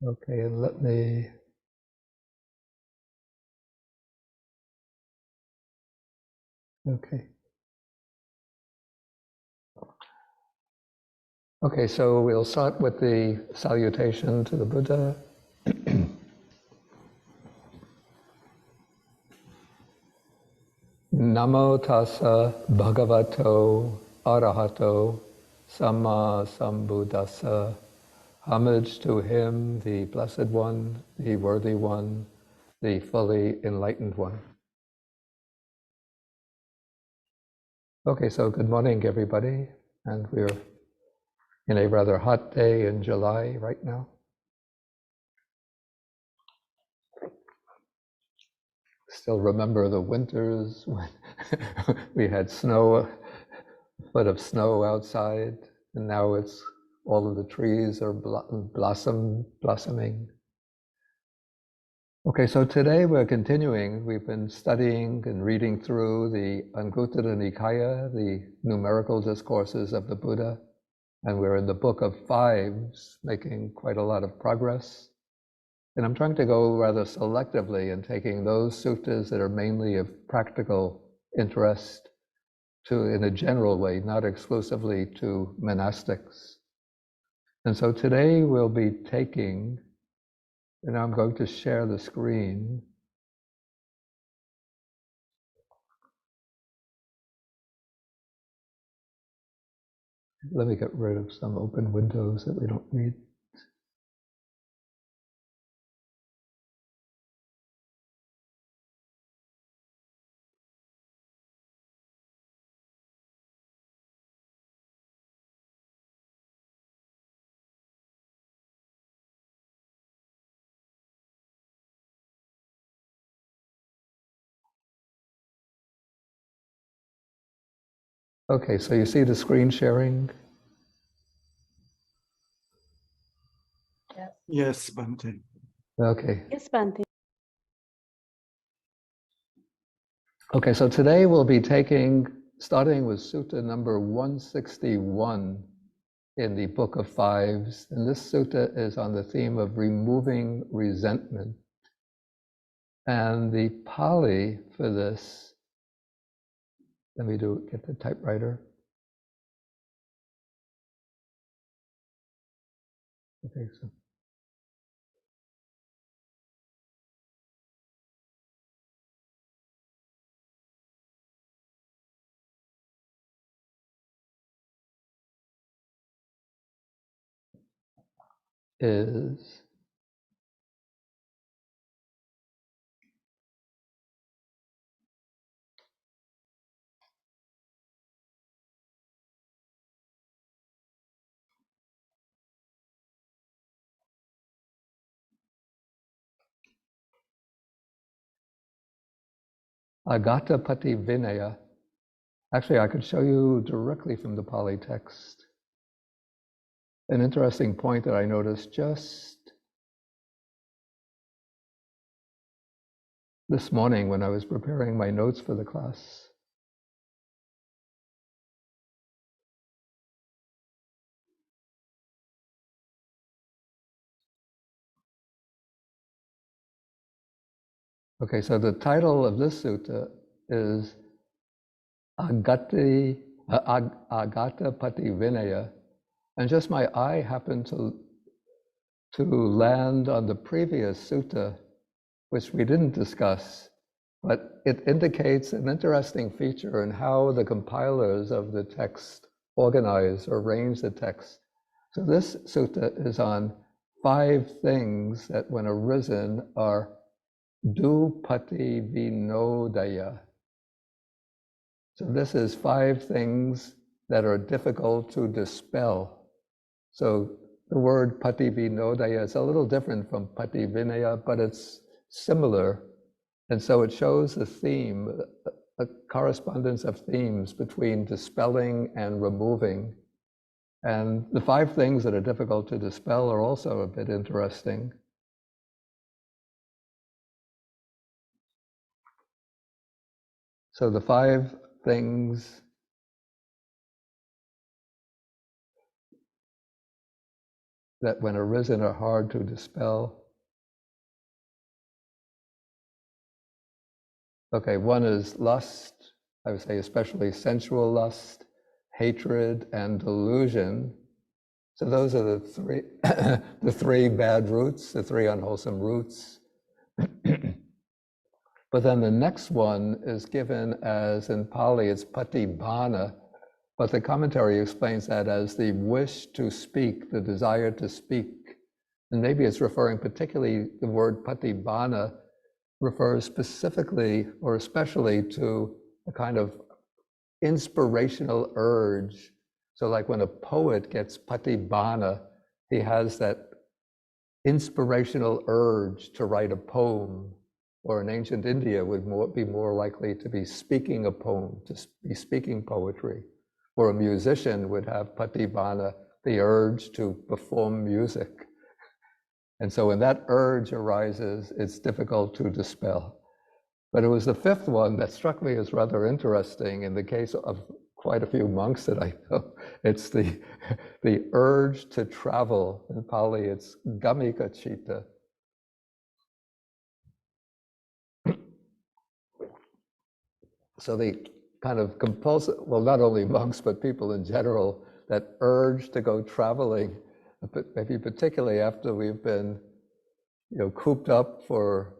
Okay, and let me, okay. Okay, so we'll start with the salutation to the Buddha. Namo tassa bhagavato arahato samma sambuddhassa. Homage to him, the Blessed One, the Worthy One, the fully enlightened one. Okay, so good morning, everybody. And we're in a rather hot day in July right now. Still remember the winters when we had snow, a foot of snow outside, and now it's all of the trees are blossoming. Okay, so today we're continuing. We've been studying and reading through the Anguttara Nikaya, the numerical discourses of the Buddha, and we're in the Book of Fives, making quite a lot of progress. And I'm trying to go rather selectively in taking those suttas that are mainly of practical interest to, in a general way, not exclusively to monastics. And so today we'll be taking, and I'm going to share the screen. Let me get rid of some open windows that we don't need. Okay, so you see the screen sharing? Yes, Bhante. Okay. Yes, Bhante. Okay, so today we'll be starting with Sutta number 161 in the Book of Fives. And this sutta is on the theme of removing resentment. And the Pali for this, let me get the typewriter. Okay, so. Is Agatapati Vinaya. Actually, I could show you directly from the Pali text. An interesting point that I noticed just this morning when I was preparing my notes for the class. Okay, so the title of this sutta is Agatapati Vinaya, and just my eye happened to land on the previous sutta, which we didn't discuss, but it indicates an interesting feature in how the compilers of the text organize or arrange the text. So this sutta is on 5 things that, when arisen, are dupati vinodaya. So this is 5 things that are difficult to dispel. So the word pati vinodaya is a little different from pati vinaya, but it's similar. And so it shows a theme, a correspondence of themes between dispelling and removing. And the 5 things that are difficult to dispel are also a bit interesting. So the 5 things that when arisen are hard to dispel. Okay, one is lust, I would say especially sensual lust, hatred, and delusion. So those are the three, the three bad roots, the three unwholesome roots. But then the next one is given as, in Pali, it's patibhana, but the commentary explains that as the wish to speak, the desire to speak. And maybe it's referring particularly, the word patibhana refers specifically or especially to a kind of inspirational urge. So like when a poet gets patibhana, he has that inspirational urge to write a poem, or in ancient India would be more likely to be speaking a poem, to be speaking poetry. Or a musician would have patibhana, the urge to perform music. And so when that urge arises, it's difficult to dispel. But it was the fifth one that struck me as rather interesting in the case of quite a few monks that I know. It's the urge to travel. In Pali, it's gammika citta. So the kind of compulsive, well, not only monks, but people in general, that urge to go traveling, but maybe particularly after we've been, cooped up for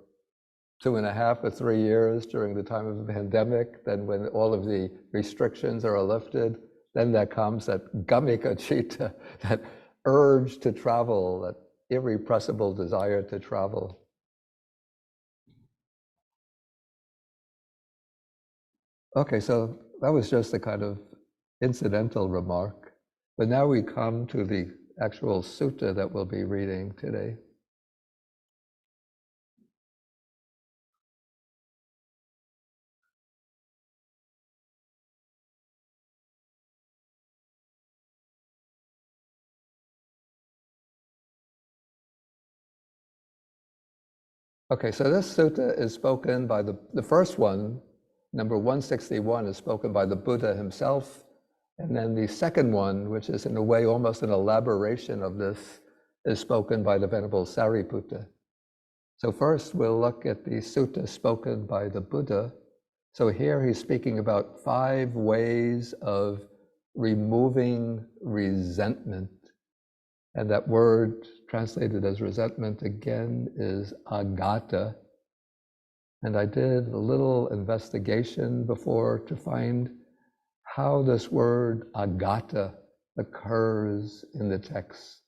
2.5 or 3 years during the time of the pandemic, then when all of the restrictions are lifted, then that comes that gammika citta, that urge to travel, that irrepressible desire to travel. Okay, so that was just a kind of incidental remark, but now we come to the actual sutta that we'll be reading today. Okay, so this sutta is spoken by the first one, number 161, is spoken by the Buddha himself. And then the second one, which is in a way almost an elaboration of this, is spoken by the Venerable Sariputta. So first we'll look at the sutta spoken by the Buddha. So here he's speaking about 5 ways of removing resentment. And that word translated as resentment again is agata. And I did a little investigation before to find how this word agata occurs in the text.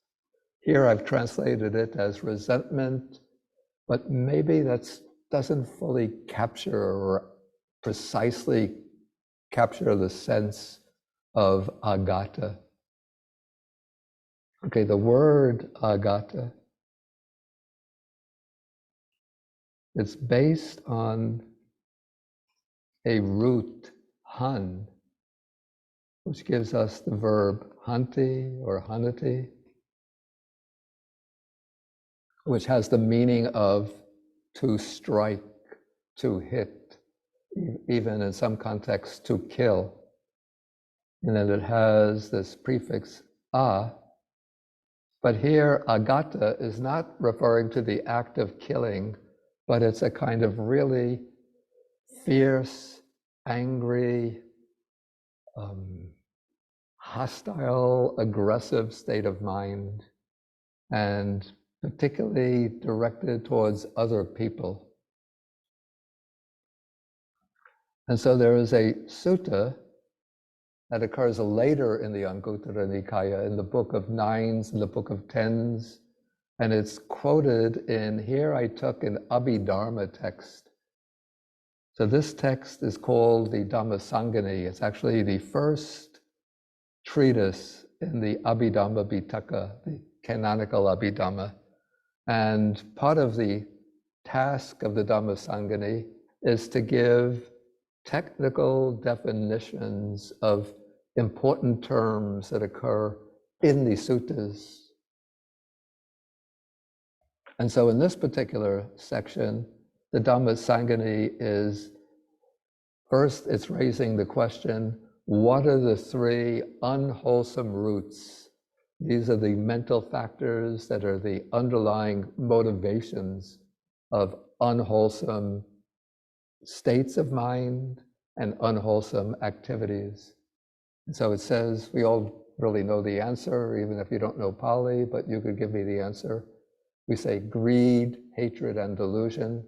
Here I've translated it as resentment, but maybe that doesn't fully capture or precisely capture the sense of agata. Okay, the word agata, it's based on a root, han, which gives us the verb hanti or hanati, which has the meaning of to strike, to hit, even in some contexts to kill. And then it has this prefix a, but here agata is not referring to the act of killing, but it's a kind of really fierce, angry, hostile, aggressive state of mind, and particularly directed towards other people. And so there is a sutta that occurs later in the Anguttara Nikaya, in the Book of Nines, in the Book of Tens, and it's quoted in, here I took an Abhidharma text. So this text is called the Dhammasangani. It's actually the first treatise in the Abhidhamma Pitaka, the canonical Abhidhamma. And part of the task of the Dhammasangani is to give technical definitions of important terms that occur in the suttas. And so in this particular section, the Dhammasangani is, first it's raising the question, what are the 3 unwholesome roots These are the mental factors that are the underlying motivations of unwholesome states of mind and unwholesome activities. And so it says, we all really know the answer, even if you don't know Pali, but you could give me the answer. We say greed, hatred, and delusion.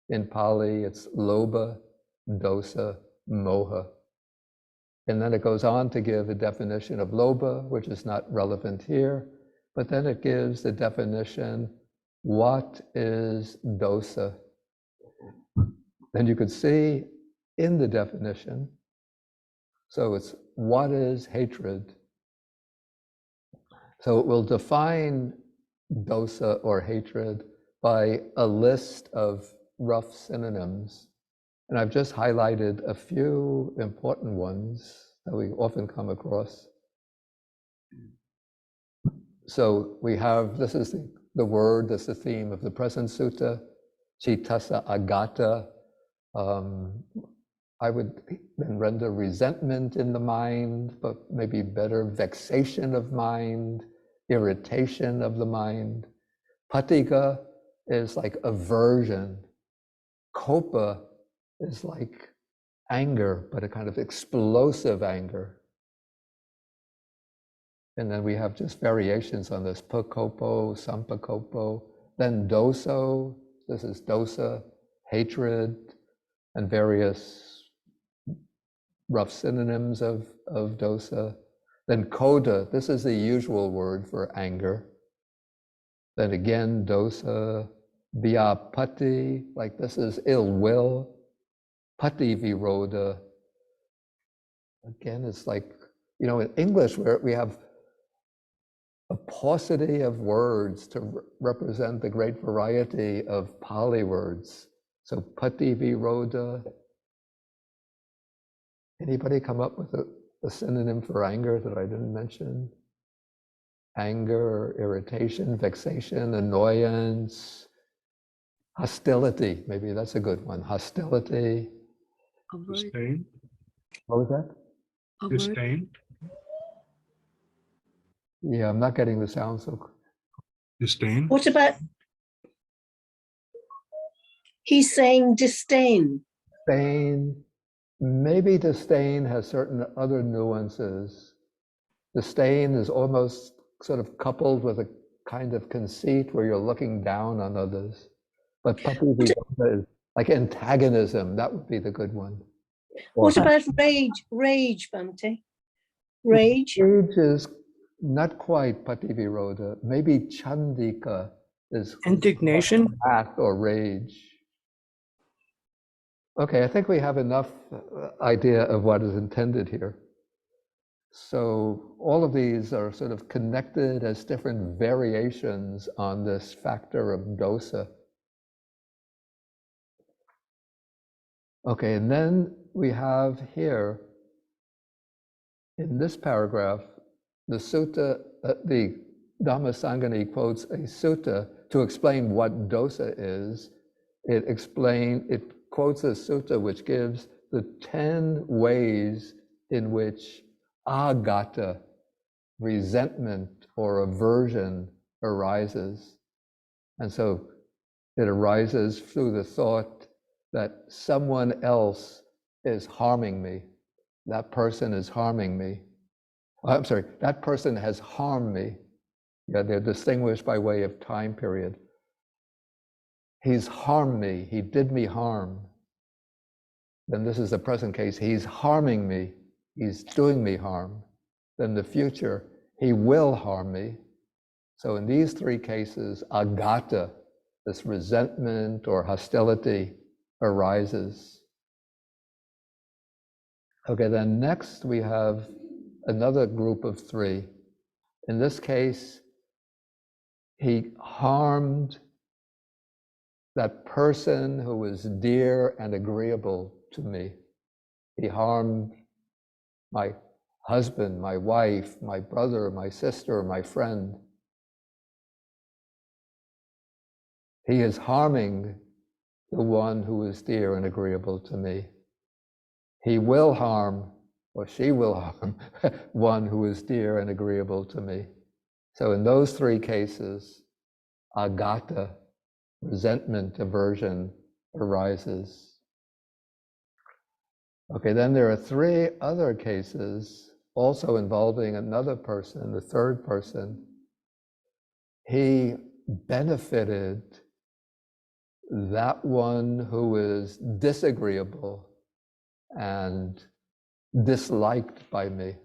In Pali, it's lobha, dosa, moha. And then it goes on to give a definition of lobha, which is not relevant here, but then it gives the definition, what is dosa? Then you could see in the definition, so it's what is hatred? So it will define dosa or hatred by a list of rough synonyms. And I've just highlighted a few important ones that we often come across. So we have, this is the word, that's the theme of the present sutta, cittasa agata. I would then render resentment in the mind, but maybe better vexation of mind, irritation of the mind. Patigha is like aversion. Kopa is like anger, but a kind of explosive anger. And then we have just variations on this, pakopo, sampakopo, then doso, this is dosa, hatred, and various rough synonyms of dosa. Then koda, this is the usual word for anger. Then again, dosa, vyapati, like this is ill will. Pati viroda, again, it's like, you know, in English we have a paucity of words to represent the great variety of Pali words. So pati viroda. Anybody come up with a synonym for anger that I didn't mention? Anger, irritation, vexation, annoyance, hostility. Maybe that's a good one. Hostility. Disdain. What was that? Disdain. Yeah, I'm not getting the sound so. Disdain. What about, he's saying disdain. Disdain. Maybe disdain has certain other nuances. Disdain is almost sort of coupled with a kind of conceit where you're looking down on others. But pativiroda is like antagonism. That would be the good one. What about rage? Rage, Bhante? Rage? Rage is not quite pativiroda. Maybe chandika is indignation, wrath or rage. Okay, I think we have enough idea of what is intended here. So all of these are sort of connected as different variations on this factor of dosa. Okay, and then we have here, in this paragraph, the sutta, the Dhammasangani quotes a sutta to explain what dosa is. It quotes a sutta which gives the 10 ways in which agata, resentment or aversion, arises. And so it arises through the thought that someone else is harming me. That person is harming me. I'm sorry, that person has harmed me. Yeah, they're distinguished by way of time period. He's harmed me, he did me harm. Then this is the present case, he's harming me, he's doing me harm. Then the future, he will harm me. So in these three cases, agata, this resentment or hostility, arises. Okay, then next we have another group of three. In this case, he harmed that person who was dear and agreeable to me. He harmed my husband, my wife, my brother, my sister, my friend. He is harming the one who is dear and agreeable to me. He will harm, or she will harm, one who is dear and agreeable to me. So in those three cases, agata, resentment, aversion, arises. Okay, then there are three other cases also involving another person, the third person. He benefited that one who is disagreeable and disliked by me.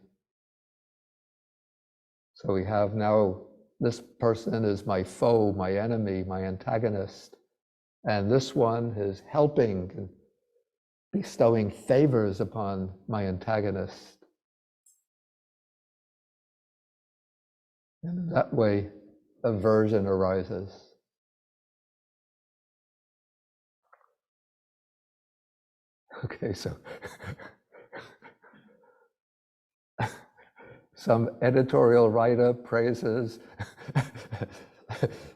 So we have now, this person is my foe, my enemy, my antagonist, and this one is helping and bestowing favors upon my antagonist. And in that way, aversion arises. Okay, so some editorial writer praises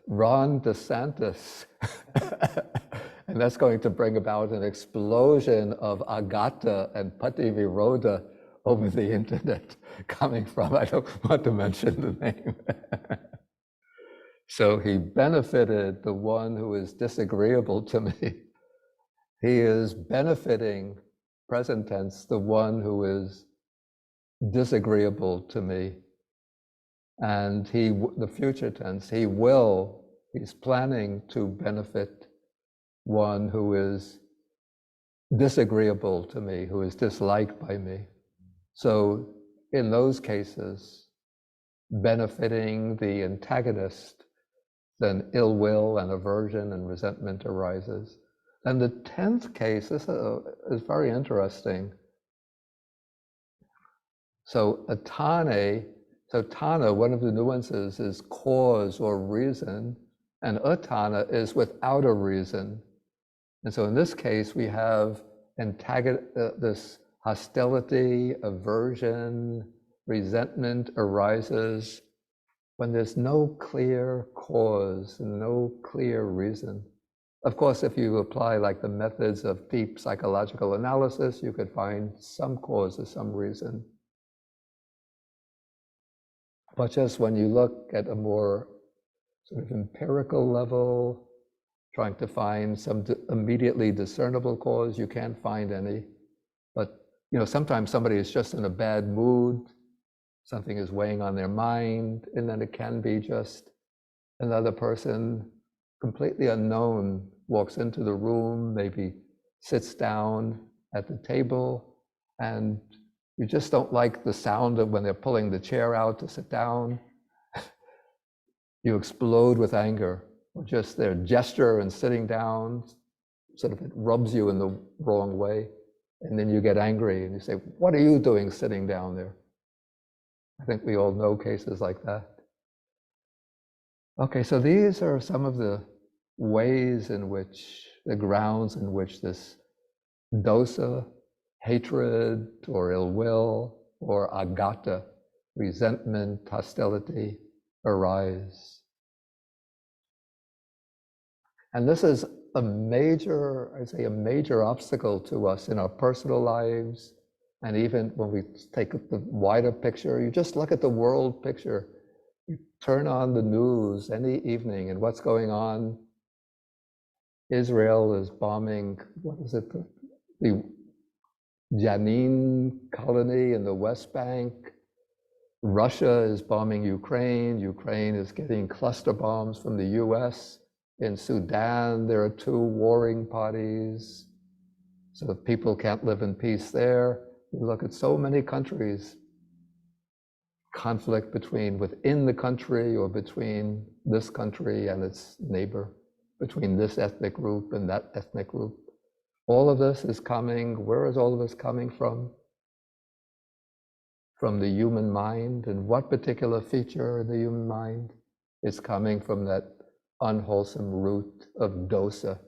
Ron DeSantis, and that's going to bring about an explosion of agata and pativiroda over the internet coming from, I don't want to mention the name. So he benefited the one who is disagreeable to me. He is benefiting, present tense, the one who is disagreeable to me. And he, the future tense, he's planning to benefit one who is disagreeable to me, who is disliked by me. So in those cases, benefiting the antagonist, then ill will and aversion and resentment arises. And the 10th case, this is very interesting. So atane, so tana, one of the nuances is cause or reason, and atana is without a reason. And so in this case, we have this hostility, aversion, resentment arises when there's no clear cause and no clear reason. Of course, if you apply like the methods of deep psychological analysis, you could find some cause or some reason. But just when you look at a more sort of empirical level, trying to find some immediately discernible cause, you can't find any. But sometimes somebody is just in a bad mood, something is weighing on their mind, and then it can be just another person, completely unknown, walks into the room, maybe sits down at the table, and you just don't like the sound of when they're pulling the chair out to sit down. You explode with anger, or just their gesture and sitting down, sort of it rubs you in the wrong way. And then you get angry and you say, what are you doing sitting down there? I think we all know cases like that. Okay, so these are some of the ways in which, the grounds in which this dosa, hatred or ill will, or agata, resentment, hostility, arise. And this is a major, I'd say a major obstacle to us in our personal lives. And even when we take the wider picture, you just look at the world picture. You turn on the news any evening and what's going on. Israel is bombing, what is it, the Jenin colony in the West Bank. Russia is bombing Ukraine. Ukraine is getting cluster bombs from the US. In Sudan, there are two warring parties, so people can't live in peace there. You look at so many countries, conflict within the country or between this country and its neighbor, between this ethnic group and that ethnic group. All of this is coming, where is all of this coming from? From the human mind. And what particular feature in the human mind is coming from that unwholesome root of dosa?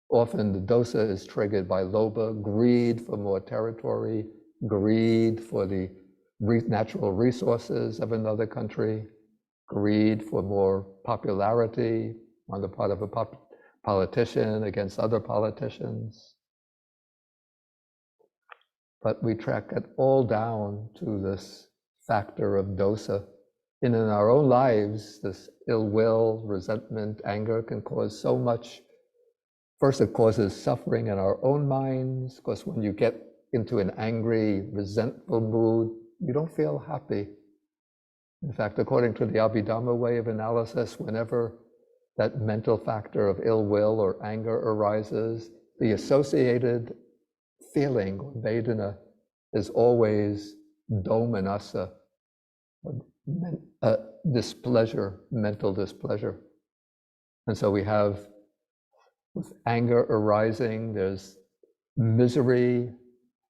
Often the dosa is triggered by lobha, greed for more territory, greed for the natural resources of another country, greed for more popularity on the part of a politician against other politicians. But we track it all down to this factor of dosa, in our own lives, this ill will, resentment, anger can cause so much. First, it causes suffering in our own minds, because when you get into an angry, resentful mood, you don't feel happy. In fact, according to the Abhidhamma way of analysis, whenever that mental factor of ill will or anger arises, the associated feeling, or vedana, is always domanassa, displeasure, mental displeasure. And so we have, with anger arising, there's misery,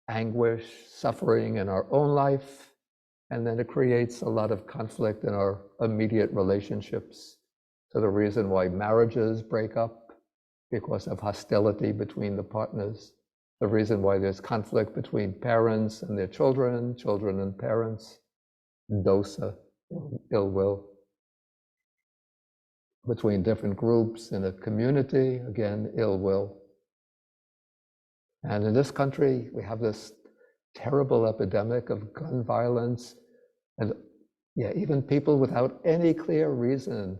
anguish, suffering in our own life, and then it creates a lot of conflict in our immediate relationships. So the reason why marriages break up, because of hostility between the partners. The reason why there's conflict between parents and their children, children and parents, dosa, ill will. Between different groups in a community, again, ill will. And in this country, we have this terrible epidemic of gun violence. And yeah, even people without any clear reason,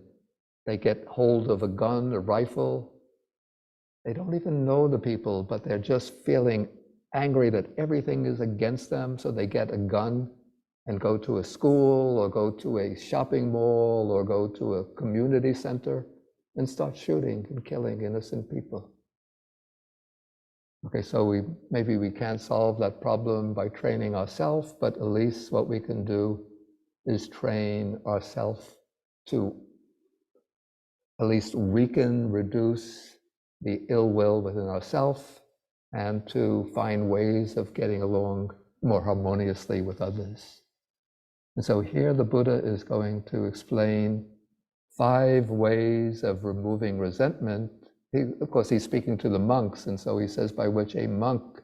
they get hold of a gun, a rifle. They don't even know the people, but they're just feeling angry that everything is against them. So they get a gun and go to a school or go to a shopping mall or go to a community center and start shooting and killing innocent people. Okay, so maybe we can't solve that problem by training ourselves, but at least what we can do is train ourselves to at least weaken, reduce the ill will within ourselves, and to find ways of getting along more harmoniously with others. And so here the Buddha is going to explain 5 ways of removing resentment. Of course, he's speaking to the monks, and so he says by which a monk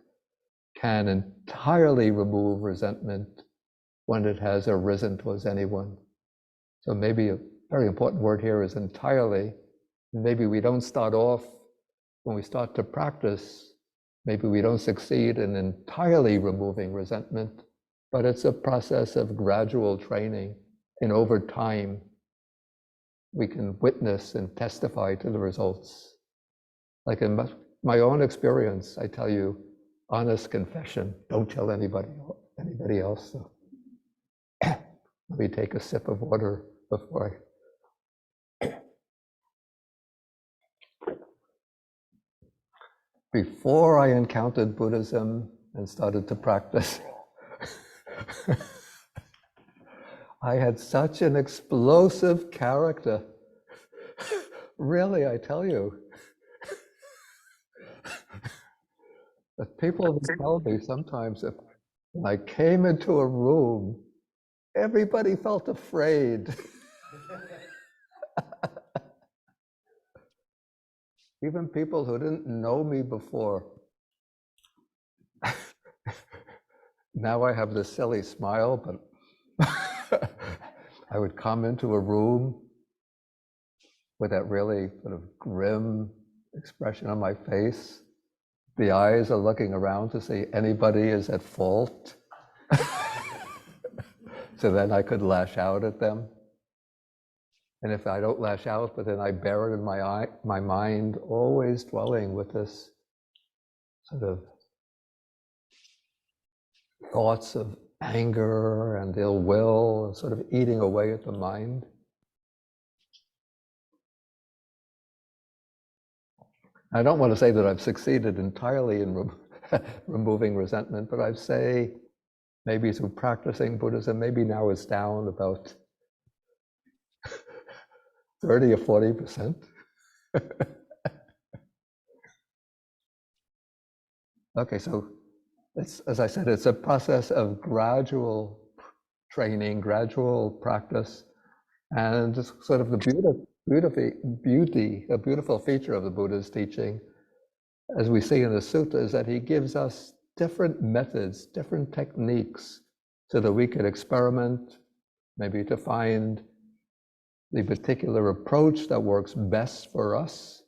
can entirely remove resentment when it has arisen towards anyone. So maybe a very important word here is entirely. Maybe we don't start off, when we start to practice, maybe we don't succeed in entirely removing resentment, but it's a process of gradual training, and over time, we can witness and testify to the results. Like in my own experience, I tell you, honest confession, don't tell anybody else. So let me take a sip of water before Before I encountered Buddhism and started to practice, I had such an explosive character. Really, I tell you. But people would tell me sometimes if when I came into a room, everybody felt afraid. Even people who didn't know me before. Now I have this silly smile, but I would come into a room with that really sort of grim expression on my face. The eyes are looking around to see anybody is at fault. So then I could lash out at them. And if I don't lash out, but then I bear it in my mind, always dwelling with this sort of thoughts of anger and ill will, and sort of eating away at the mind. I don't want to say that I've succeeded entirely in removing resentment, but I'd say maybe through practicing Buddhism, maybe now it's down about 30 or 40%. Okay, so it's, as I said, it's a process of gradual training, gradual practice, and just sort of the beauty, a beautiful feature of the Buddha's teaching, as we see in the sutta, is that he gives us different methods, different techniques, so that we could experiment, maybe to find the particular approach that works best for us,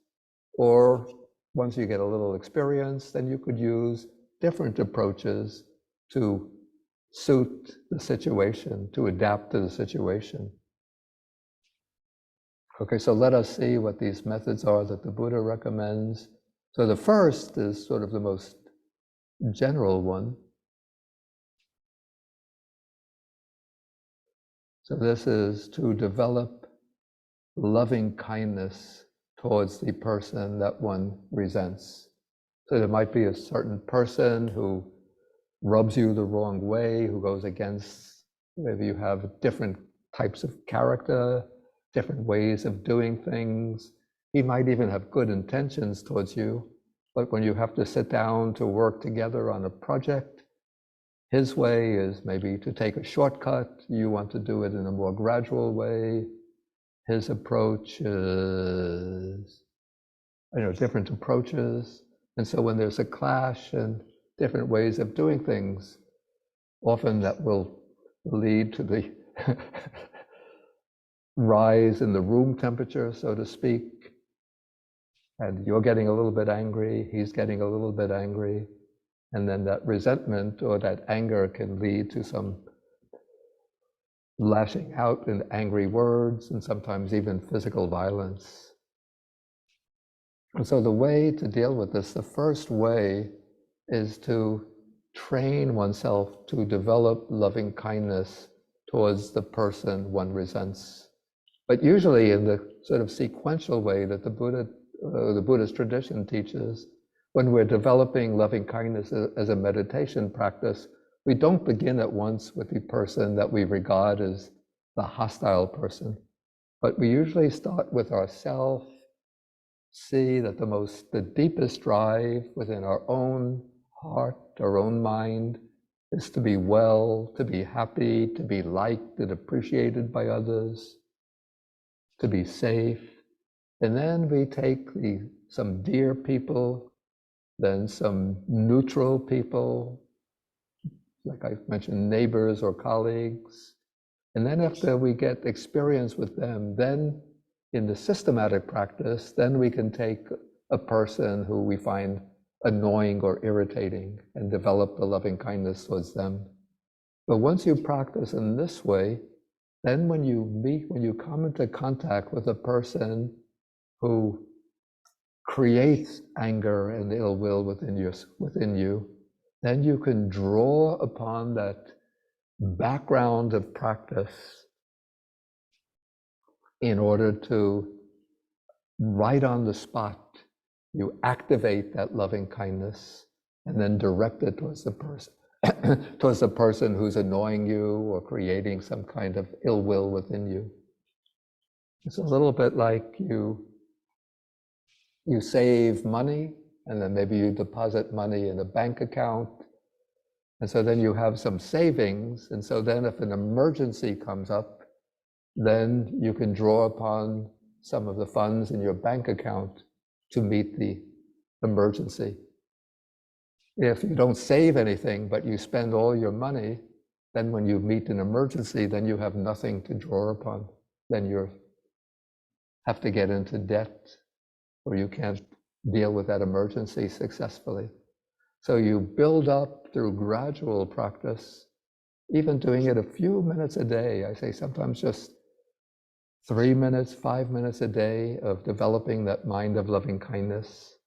or once you get a little experience, then you could use different approaches to suit the situation, to adapt to the situation. Okay, so let us see what these methods are that the Buddha recommends. So the first is sort of the most general one. So this is to develop loving kindness towards the person that one resents. So there might be a certain person who rubs you the wrong way, who goes against, maybe you have different types of character, different ways of doing things. He might even have good intentions towards you, but when you have to sit down to work together on a project, his way is maybe to take a shortcut. You want to do it in a more gradual way. His approach is, different approaches. And so when there's a clash and different ways of doing things, often that will lead to the rise in the room temperature, so to speak. And you're getting a little bit angry, he's getting a little bit angry. And then that resentment or that anger can lead to some lashing out in angry words and sometimes even physical violence. And so the way to deal with this, the first way is to train oneself to develop loving kindness towards the person one resents. But usually in the sort of sequential way that the Buddhist tradition teaches, when we're developing loving kindness as a meditation practice, we don't begin at once with the person that we regard as the hostile person, but we usually start with ourself, see that the deepest drive within our own heart, our own mind, is to be well, to be happy, to be liked and appreciated by others, to be safe. And then we take some dear people, then some neutral people, like I mentioned, neighbors or colleagues. And then after we get experience with them, then in the systematic practice, then we can take a person who we find annoying or irritating and develop the loving kindness towards them. But once you practice in this way, then when you come into contact with a person who creates anger and ill will within you, then you can draw upon that background of practice in order to, right on the spot, you activate that loving kindness and then direct it towards the person, towards the person who's annoying you or creating some kind of ill will within you. It's a little bit like you save money and then maybe you deposit money in a bank account. And so then you have some savings. And so then if an emergency comes up, then you can draw upon some of the funds in your bank account to meet the emergency. If you don't save anything, but you spend all your money, then when you meet an emergency, then you have nothing to draw upon. Then you have to get into debt, or you can't deal with that emergency successfully. So you build up through gradual practice, even doing it a few minutes a day. I say sometimes just 3 minutes, 5 minutes a day of developing that mind of loving kindness.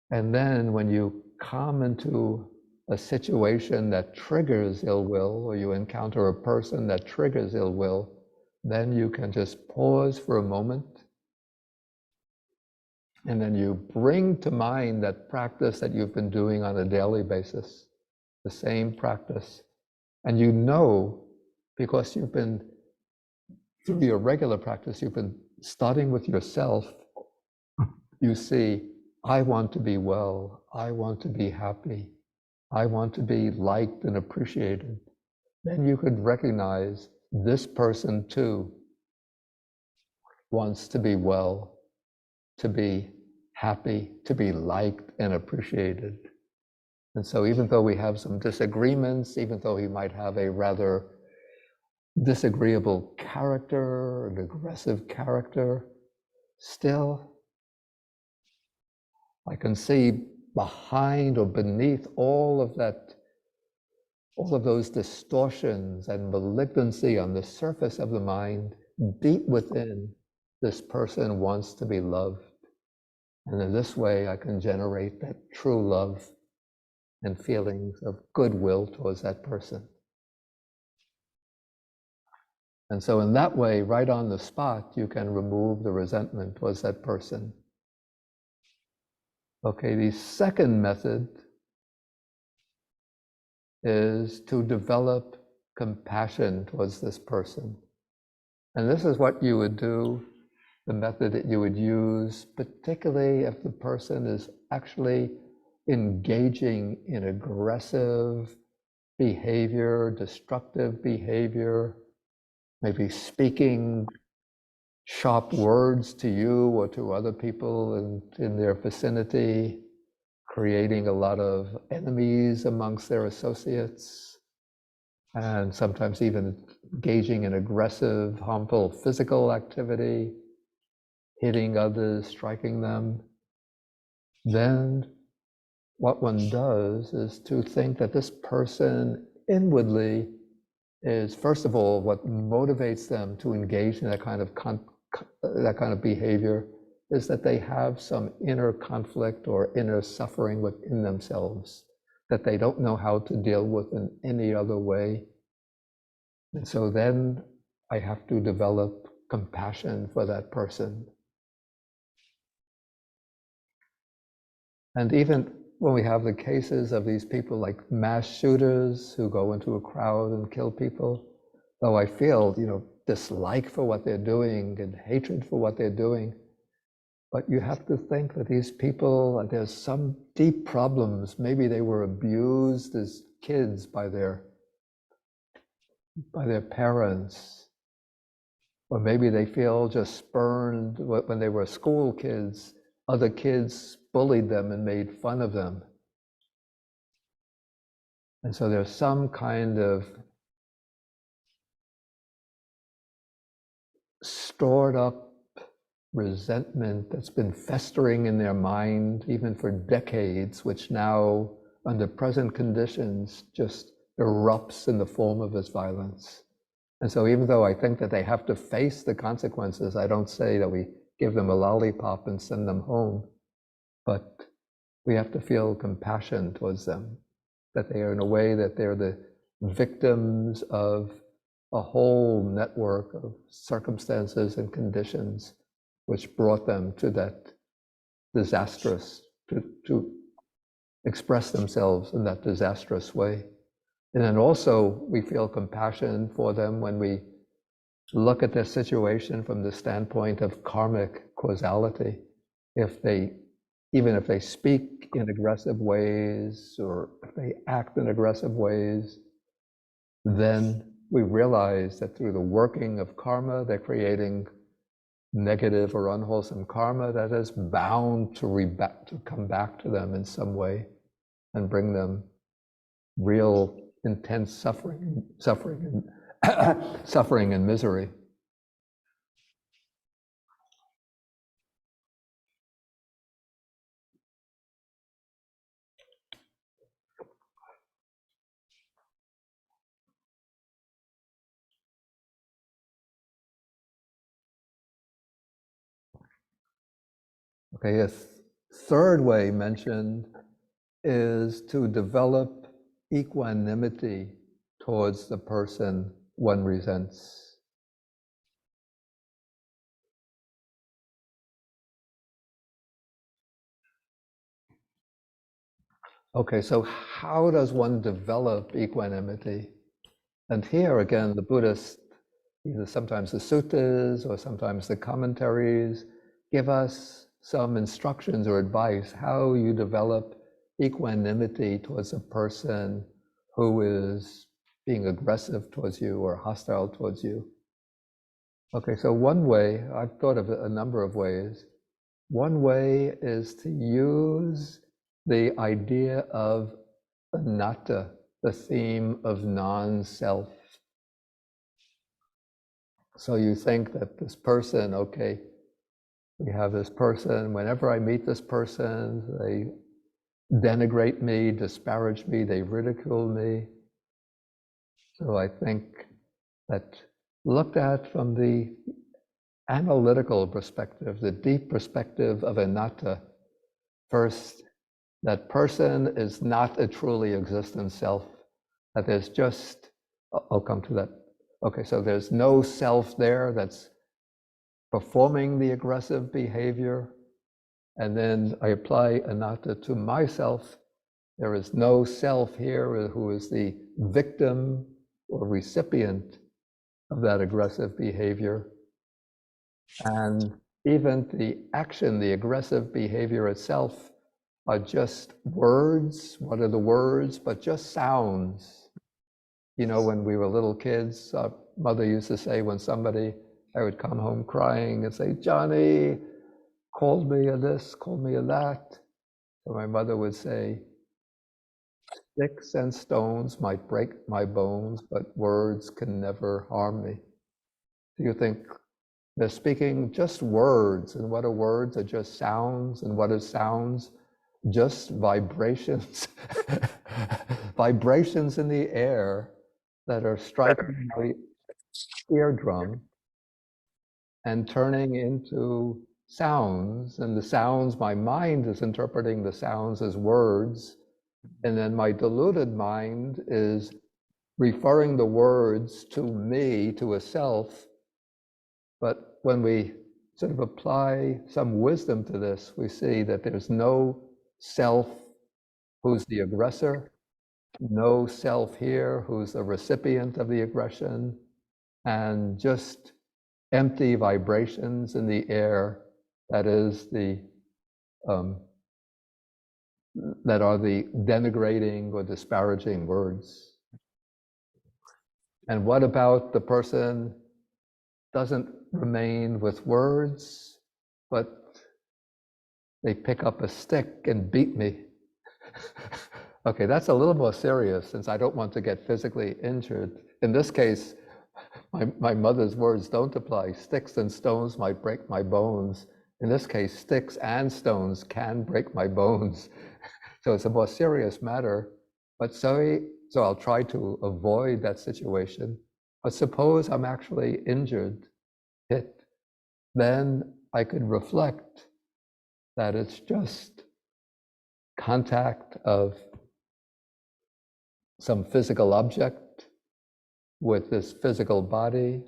And then when you come into a situation that triggers ill will, or you encounter a person that triggers ill will, then you can just pause for a moment. And then you bring to mind that practice that you've been doing on a daily basis, the same practice. And you know, because you've been, through your regular practice, you've been starting with yourself, you see, I want to be well, I want to be happy, I want to be liked and appreciated. Then you could recognize this person too wants to be well, to be happy, to be liked and appreciated. And so even though we have some disagreements, even though he might have a rather disagreeable character, an aggressive character, still I can see behind or beneath all of that all of those distortions and malignancy on the surface of the mind, deep within, this person wants to be loved. And in this way, I can generate that true love and feelings of goodwill towards that person. And so in that way, right on the spot, you can remove the resentment towards that person. Okay, the second method is to develop compassion towards this person. And this is what you would do, the method that you would use, particularly if the person is actually engaging in aggressive behavior, destructive behavior, maybe speaking sharp words to you or to other people in their vicinity, creating a lot of enemies amongst their associates, and sometimes even engaging in aggressive, harmful physical activity, hitting others, striking them. Then what one does is to think that this person inwardly is, first of all, what motivates them to engage in that kind of behavior is that they have some inner conflict or inner suffering within themselves that they don't know how to deal with in any other way. And so then I have to develop compassion for that person. And even when we have the cases of these people like mass shooters who go into a crowd and kill people, though I feel, dislike for what they're doing and hatred for what they're doing, but you have to think that these people, there's some deep problems. Maybe they were abused as kids by their parents, or maybe they feel just spurned when they were school kids. Other kids bullied them and made fun of them. And so there's some kind of stored up resentment that's been festering in their mind even for decades, which now, under present conditions, just erupts in the form of this violence. And so even though I think that they have to face the consequences, I don't say that we give them a lollipop and send them home, but we have to feel compassion towards them, that they are, in a way, that they're the victims of a whole network of circumstances and conditions which brought them to that disastrous, to express themselves in that disastrous way. And then also we feel compassion for them when we look at their situation from the standpoint of karmic causality. Even if they speak in aggressive ways or if they act in aggressive ways, then we realize that through the working of karma, they're creating negative or unwholesome karma that is bound to come back to them in some way and bring them real intense suffering and misery. Okay, a third way mentioned is to develop equanimity towards the person one resents. Okay, so how does one develop equanimity? And here again, the Buddhists, either sometimes the suttas or sometimes the commentaries, give us some instructions or advice how you develop equanimity towards a person who is being aggressive towards you or hostile towards you. Okay, so one way, I've thought of a number of ways. One way is to use the idea of anatta, the theme of non-self. So you think that this person, okay, we have this person, whenever I meet this person, they denigrate me, disparage me, they ridicule me. So I think that looked at from the analytical perspective, the deep perspective of anatta, first, that person is not a truly existent self, that there's just, I'll come to that. Okay, so there's no self there that's performing the aggressive behavior. And then I apply anatta to myself. There is no self here who is the victim or recipient of that aggressive behavior. And even the action, the aggressive behavior itself, are just words. What are the words? But just sounds. You know, when we were little kids, our mother used to say when I would come home crying and say, Johnny called me a this, called me a that. So my mother would say, sticks and stones might break my bones, but words can never harm me. Do you think they're speaking just words, and what are words? Are just sounds, and what are sounds? Just vibrations, vibrations in the air that are striking my eardrum and turning into sounds. And the sounds, my mind is interpreting the sounds as words, and then my diluted mind is referring the words to me, to a self. But when we sort of apply some wisdom to this, we see that there's no self who's the aggressor, no self here who's the recipient of the aggression, and just empty vibrations in the air that is the that are the denigrating or disparaging words. And what about the person doesn't remain with words, but they pick up a stick and beat me? Okay, that's a little more serious, since I don't want to get physically injured. In this case, my mother's words don't apply. Sticks and stones might break my bones. In this case, sticks and stones can break my bones. So it's a more serious matter. But so I'll try to avoid that situation. But suppose I'm actually injured, hit, then I could reflect that it's just contact of some physical object with this physical body,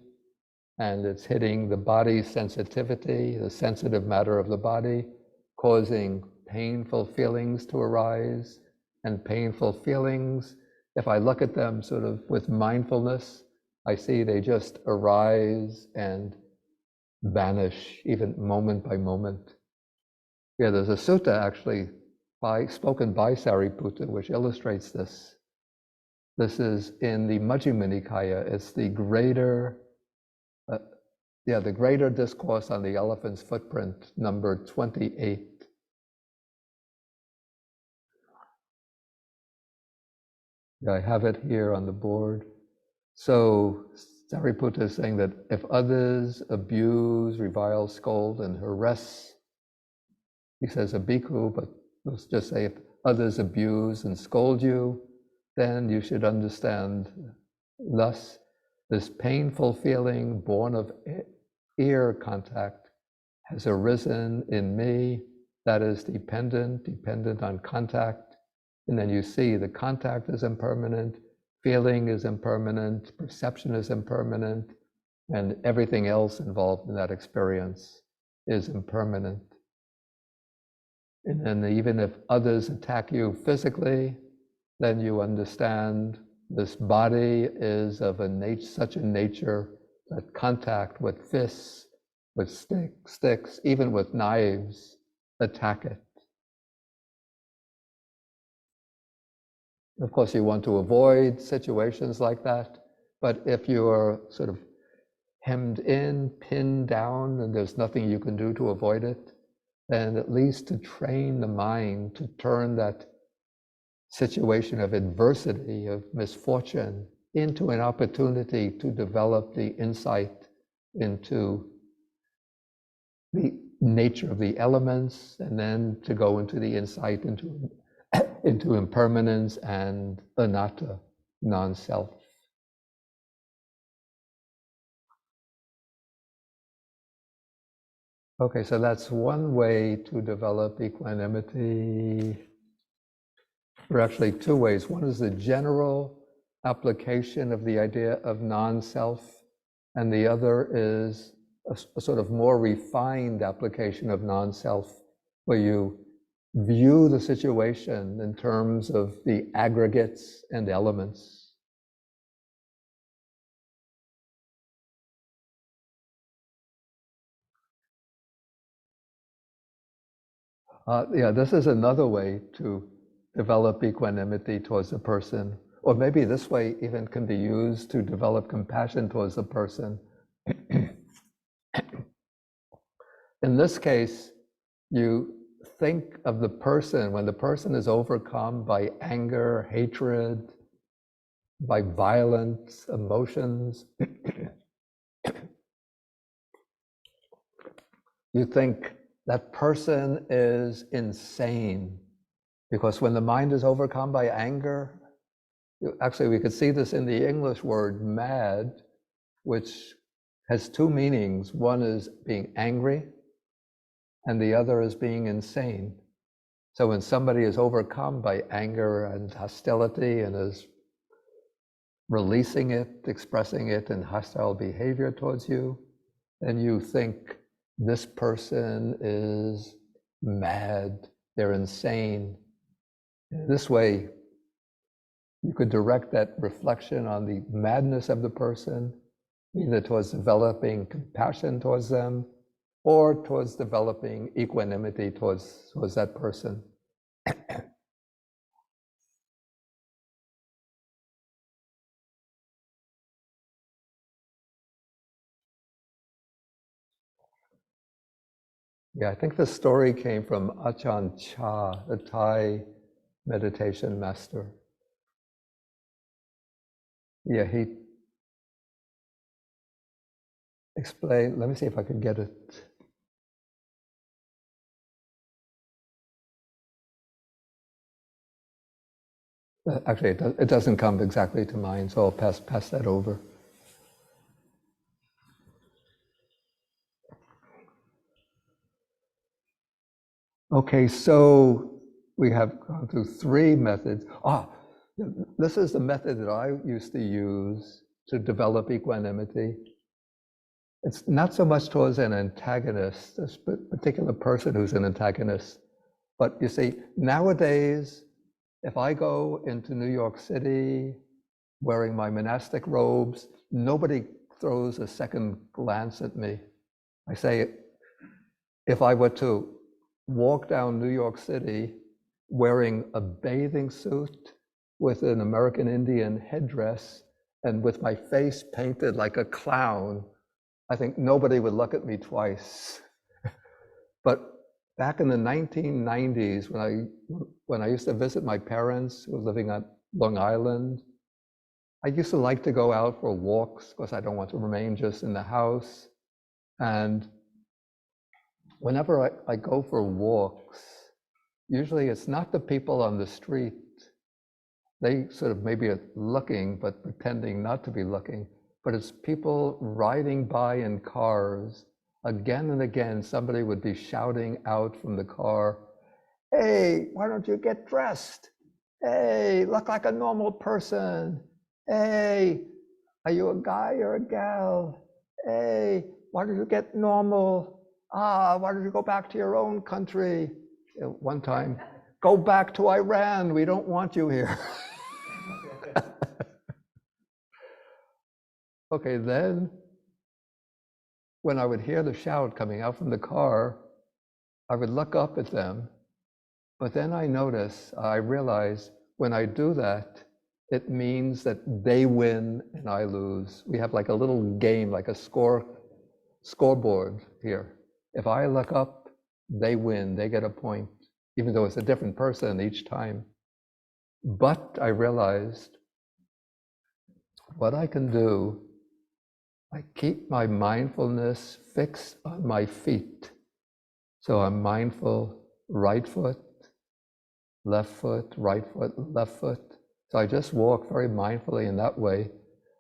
and it's hitting the body's sensitivity, the sensitive matter of the body, causing painful feelings to arise. And painful feelings, if I look at them sort of with mindfulness, I see they just arise and vanish, even moment by moment. Yeah, there's a sutta actually spoken by Sariputta which illustrates this. This is in the Majjhima Nikaya. It's the greater discourse on the elephant's footprint, number 28. I have it here on the board. So Sariputta is saying that if others abuse, revile, scold, and harass, he says a bhikkhu, but let's just say if others abuse and scold you, then you should understand thus this painful feeling born of ear contact has arisen in me that is dependent on contact. And then you see the contact is impermanent, feeling is impermanent, perception is impermanent, and everything else involved in that experience is impermanent. And then even if others attack you physically, then you understand this body is of such a nature that contact with fists, with sticks, even with knives, attack it. Of course, you want to avoid situations like that, but if you are sort of hemmed in, pinned down, and there's nothing you can do to avoid it, then at least to train the mind to turn that situation of adversity, of misfortune, into an opportunity to develop the insight into the nature of the elements, and then to go into the insight into impermanence and anatta, non-self. Okay, so that's one way to develop equanimity. There are actually two ways. One is the general application of the idea of non-self, and the other is a sort of more refined application of non-self, where you view the situation in terms of the aggregates and elements. Yeah, this is another way to develop equanimity towards a person. Or maybe this way even can be used to develop compassion towards a person. In this case, you think of the person when the person is overcome by anger, hatred, by violent emotions. You think that person is insane, because when the mind is overcome by anger, actually we could see this in the English word mad, which has two meanings. One is being angry, and the other is being insane. So when somebody is overcome by anger and hostility and is releasing it, expressing it in hostile behavior towards you, then you think this person is mad, they're insane. In this way, you could direct that reflection on the madness of the person, either towards developing compassion towards them or towards developing equanimity towards that person. Yeah, I think the story came from Ajahn Chah, the Thai meditation master. Yeah, he explained, let me see if I can get it. Actually, it doesn't come exactly to mind, so I'll pass that over. Okay, so we have gone through three methods. This is the method that I used to use to develop equanimity. It's not so much towards an antagonist, this particular person who's an antagonist, but you see, nowadays, if I go into New York City wearing my monastic robes, nobody throws a second glance at me. I say, if I were to walk down New York City wearing a bathing suit with an American Indian headdress and with my face painted like a clown, I think nobody would look at me twice. But back in the 1990s, when I used to visit my parents who were living on Long Island, I used to like to go out for walks because I don't want to remain just in the house. And whenever I go for walks, usually it's not the people on the street. They sort of maybe are looking, but pretending not to be looking. But it's people riding by in cars. Again and again, somebody would be shouting out from the car, "Hey, why don't you get dressed? Hey, look like a normal person. Hey, are you a guy or a gal? Hey, why don't you get normal? Why don't you go back to your own country?" One time, "Go back to Iran, we don't want you here." Okay, then when I would hear the shout coming out from the car, I would look up at them, but then I realize when I do that, it means that they win and I lose. We have like a little game, like a scoreboard here. If I look up, they win, they get a point, even though it's a different person each time. But I realized what I can do, I keep my mindfulness fixed on my feet. So I'm mindful, right foot, left foot, right foot, left foot. So I just walk very mindfully in that way.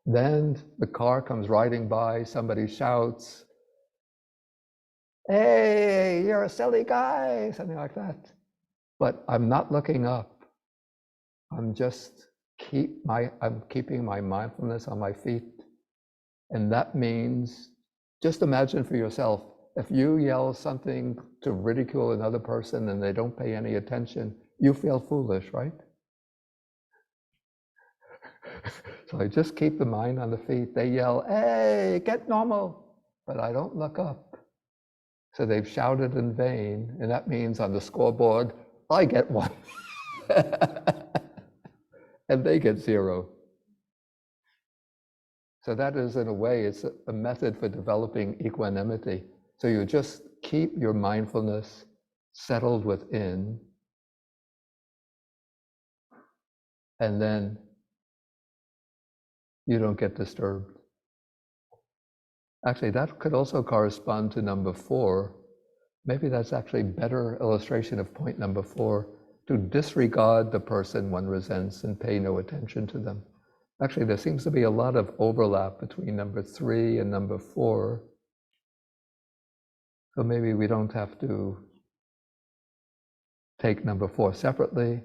Then the car comes riding by, somebody shouts, hey, you're a silly guy, something like that. But I'm not looking up. I'm just I'm keeping my mindfulness on my feet. And that means, just imagine for yourself, if you yell something to ridicule another person and they don't pay any attention, you feel foolish, right? So I just keep the mind on the feet. They yell, hey, get normal, but I don't look up. So they've shouted in vain, and that means on the scoreboard, I get 1. And they get 0. So that is, in a way, it's a method for developing equanimity. So you just keep your mindfulness settled within, and then you don't get disturbed. Actually, that could also correspond to number 4. Maybe that's actually a better illustration of point number 4, to disregard the person one resents and pay no attention to them. Actually, there seems to be a lot of overlap between number 3 and number 4. So maybe we don't have to take number 4 separately.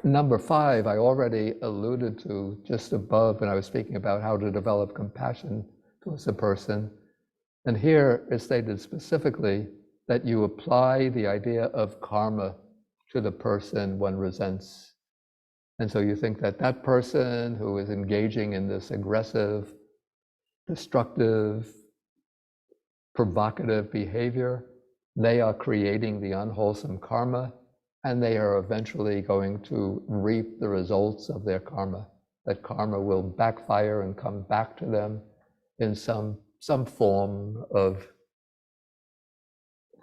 Number 5, I already alluded to just above when I was speaking about how to develop compassion towards a person. And here it's stated specifically that you apply the idea of karma to the person one resents. And so you think that that person who is engaging in this aggressive, destructive, provocative behavior, they are creating the unwholesome karma, and they are eventually going to reap the results of their karma. That karma will backfire and come back to them in some form of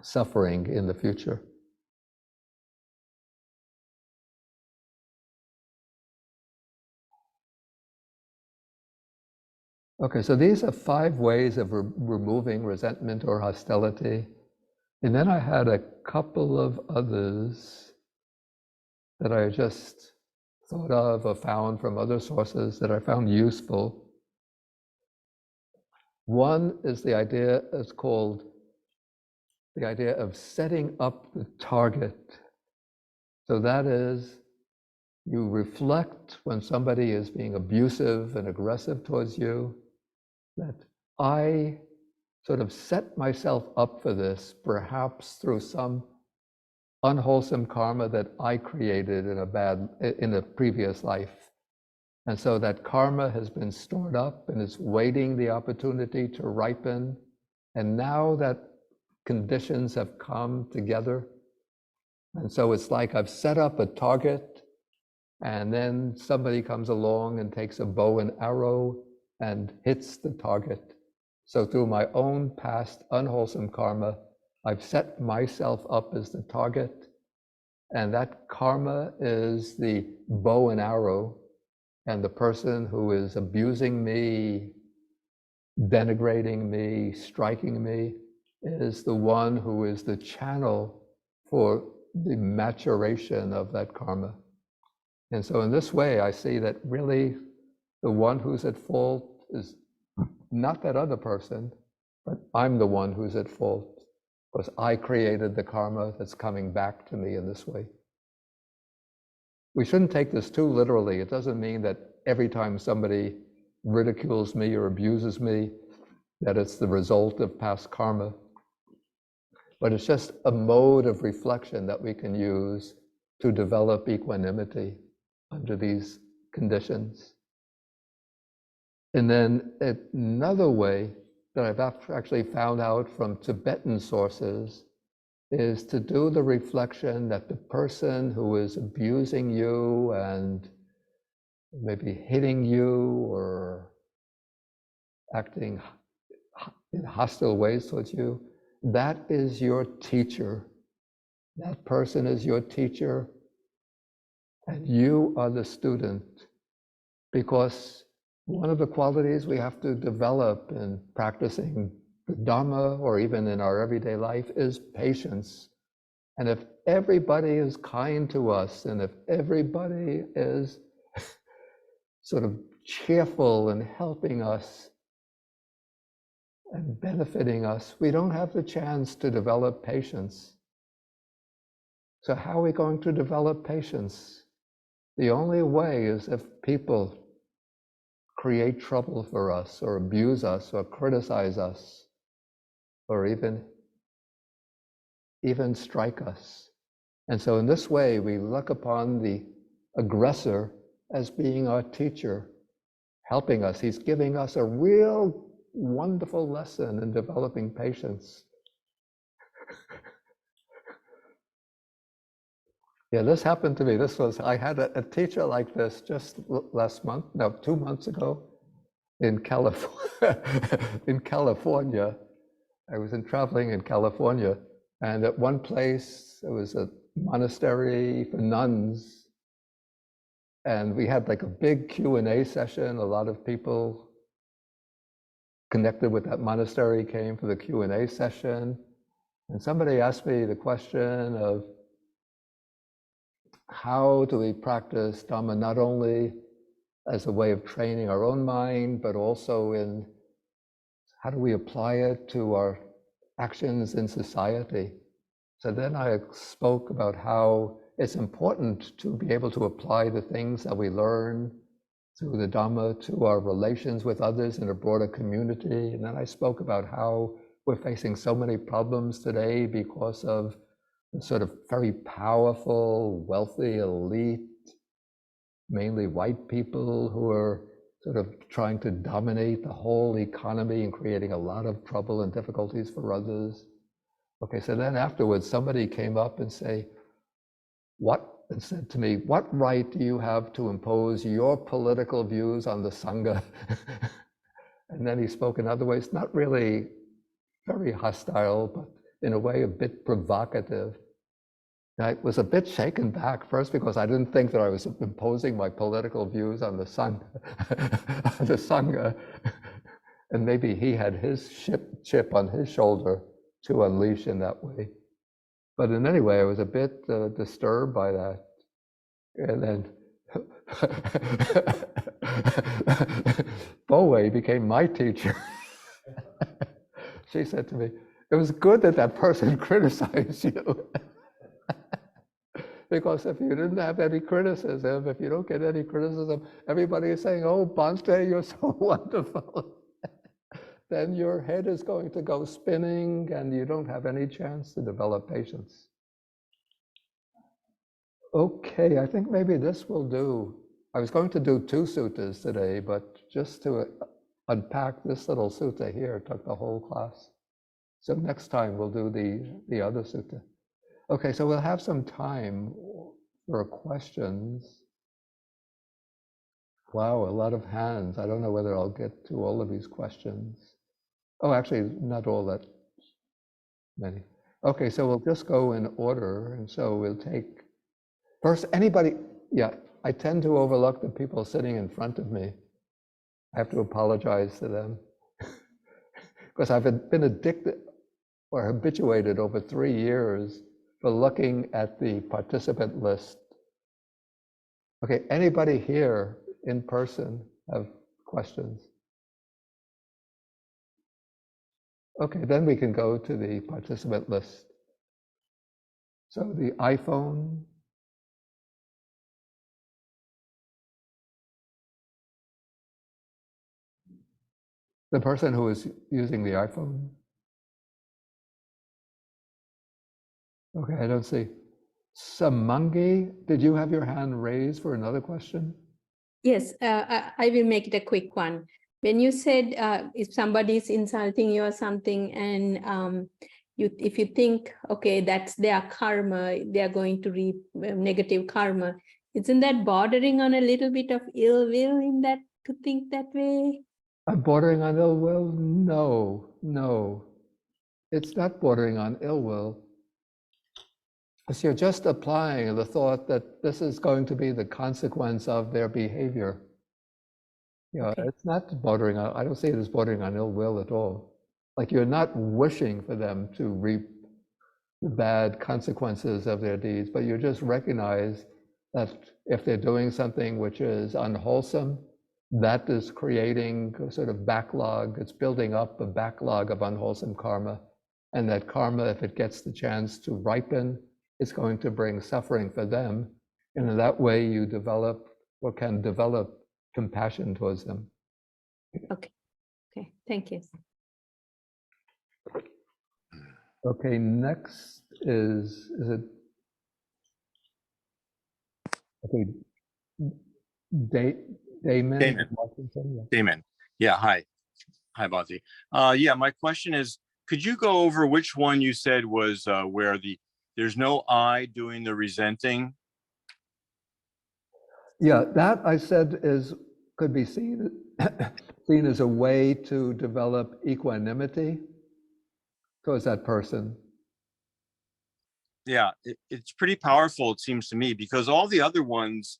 suffering in the future. Okay, so these are 5 ways of removing resentment or hostility. And then I had a couple of others that I just thought of or found from other sources that I found useful. One is the idea, it's called the idea of setting up the target. So that is, you reflect when somebody is being abusive and aggressive towards you, that I sort of set myself up for this, perhaps through some unwholesome karma that I created in a previous life. And so that karma has been stored up and is waiting the opportunity to ripen. And now that conditions have come together, and so it's like I've set up a target, and then somebody comes along and takes a bow and arrow and hits the target. So through my own past unwholesome karma, I've set myself up as the target, and that karma is the bow and arrow, and the person who is abusing me, denigrating me, striking me, is the one who is the channel for the maturation of that karma. And so in this way, I see that really the one who's at fault is not that other person, but I'm the one who's at fault, because I created the karma that's coming back to me in this way. We shouldn't take this too literally. It doesn't mean that every time somebody ridicules me or abuses me, that it's the result of past karma. But it's just a mode of reflection that we can use to develop equanimity under these conditions. And then another way that I've actually found out from Tibetan sources is to do the reflection that the person who is abusing you and maybe hitting you or acting in hostile ways towards you, that is your teacher. That person is your teacher, and you are the student. Because one of the qualities we have to develop in practicing the Dhamma or even in our everyday life is patience. And if everybody is kind to us, and if everybody is sort of cheerful and helping us, and benefiting us, we don't have the chance to develop patience. So how are we going to develop patience? The only way is if people create trouble for us, or abuse us, or criticize us, or even strike us. And so in this way, we look upon the aggressor as being our teacher, helping us. He's giving us a real wonderful lesson in developing patience. Yeah, this happened to me. I had a teacher like this just last month, no, 2 months ago in California. In California. I was traveling in California, and at one place, it was a monastery for nuns, and we had like a big Q&A session. A lot of people connected with that monastery came for the Q&A session, and somebody asked me the question of, how do we practice Dhamma not only as a way of training our own mind, but also in how do we apply it to our actions in society? So then I spoke about how it's important to be able to apply the things that we learn through the Dhamma to our relations with others in a broader community. And then I spoke about how we're facing so many problems today because of the sort of very powerful, wealthy elite, mainly white people, who are sort of trying to dominate the whole economy and creating a lot of trouble and difficulties for others. Okay, so then afterwards, somebody came up and said to me, what right do you have to impose your political views on the Sangha? And then he spoke in other ways, not really very hostile, but in a way a bit provocative. I was a bit shaken back, first because I didn't think that I was imposing my political views on the Sangha, and maybe he had his chip on his shoulder to unleash in that way. But in any way, I was a bit disturbed by that. And then Bowe became my teacher. She said to me, it was good that that person criticized you. Because if you didn't have any criticism, if you don't get any criticism, everybody is saying, oh, Bhante, you're so wonderful. Then your head is going to go spinning and you don't have any chance to develop patience. Okay, I think maybe this will do. I was going to do 2 suttas today, but just to unpack this little sutta here took the whole class. So next time we'll do the other sutta. Okay, so we'll have some time for questions. Wow, a lot of hands. I don't know whether I'll get to all of these questions. Oh, actually, not all that many. Okay, so we'll just go in order. And so we'll take first anybody. Yeah, I tend to overlook the people sitting in front of me. I have to apologize to them because I've been addicted or habituated over 3 years for looking at the participant list. Okay, anybody here in person have questions? Okay, then we can go to the participant list. So the iPhone. The person who is using the iPhone. Okay, I don't see. Samangi, did you have your hand raised for another question? Yes, I will make it a quick one. When you said if somebody is insulting you or something, and if you think, okay, that's their karma, they are going to reap negative karma, isn't that bordering on a little bit of ill will in that, to think that way? Bordering on ill will? No. It's not bordering on ill will. So you're just applying the thought that this is going to be the consequence of their behavior. You know, Okay. It's not bordering on, I don't see it as bordering on ill will at all. Like you're not wishing for them to reap the bad consequences of their deeds, but you just recognize that if they're doing something which is unwholesome, that is creating a sort of backlog. It's building up a backlog of unwholesome karma. And that karma, if it gets the chance to ripen, is going to bring suffering for them. And in that way, you develop or can develop compassion towards them. Okay, thank you. Okay, next is it? Okay, Damon. Damon. Washington, yeah. Damon. Yeah, hi. Hi, Bhante. Yeah, my question is, could you go over which one you said was where there's no I doing the resenting? Yeah, that I said could be seen as a way to develop equanimity towards that person. Yeah, it's pretty powerful, it seems to me, because all the other ones,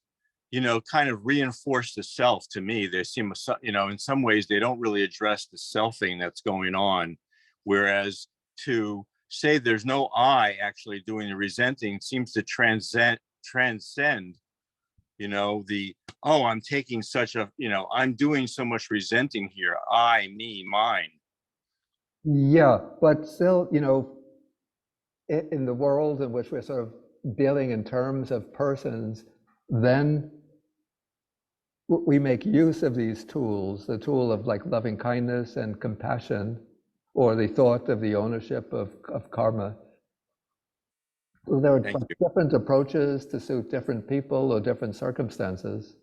you know, kind of reinforce the self to me. They seem, you know, in some ways they don't really address the selfing that's going on. Whereas to say there's no I actually doing the resenting seems to transcend, you know, oh, I'm taking such a, you know, I'm doing so much resenting here. I, me, mine. Yeah, but still, you know, in the world in which we're sort of dealing in terms of persons, then we make use of these tools, the tool of like loving kindness and compassion, or the thought of the ownership of karma. There are different approaches to suit different people or different circumstances.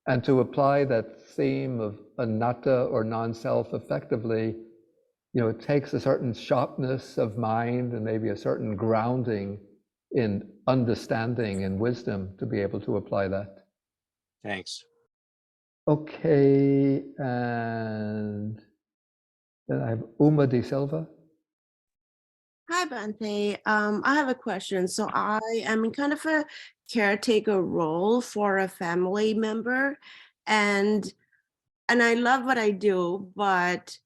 And to apply that theme of anatta or non-self effectively, you know, it takes a certain sharpness of mind and maybe a certain grounding in understanding and wisdom to be able to apply that. Thanks. Okay, and then I have Uma de Silva. Hi, Bhante. I have a question. So I am in kind of a caretaker role for a family member, and I love what I do, but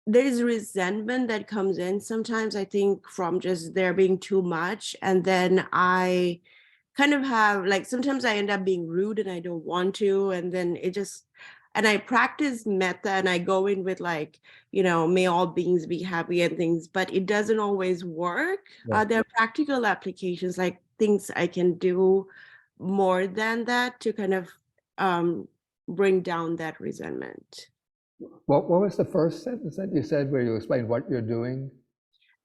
there is resentment that comes in sometimes, I think, from just there being too much. And then I kind of have, like, sometimes I end up being rude and I don't want to. And then and I practice metta and I go in with, like, you know, may all beings be happy and things, but it doesn't always work. Yeah. There are practical applications, like things I can do more than that to kind of bring down that resentment. What was the first sentence that you said where you explained what you're doing?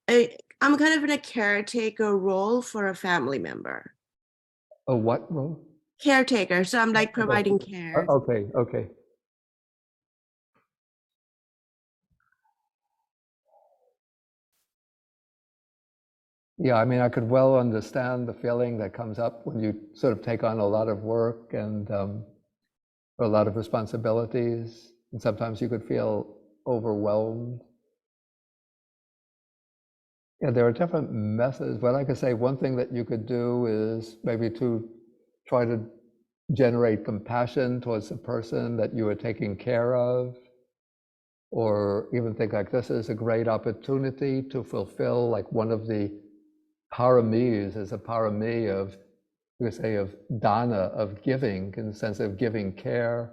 I'm kind of in a caretaker role for a family member. A what role? Caretaker. So I'm like providing care. Okay, okay. Yeah, I mean, I could well understand the feeling that comes up when you sort of take on a lot of work and a lot of responsibilities, and sometimes you could feel overwhelmed. Yeah, there are different methods, but like I say, one thing that you could do is maybe to try to generate compassion towards the person that you are taking care of, or even think like this is a great opportunity to fulfill like one of the paramis is a parami of, you could say, of dana, of giving, in the sense of giving care,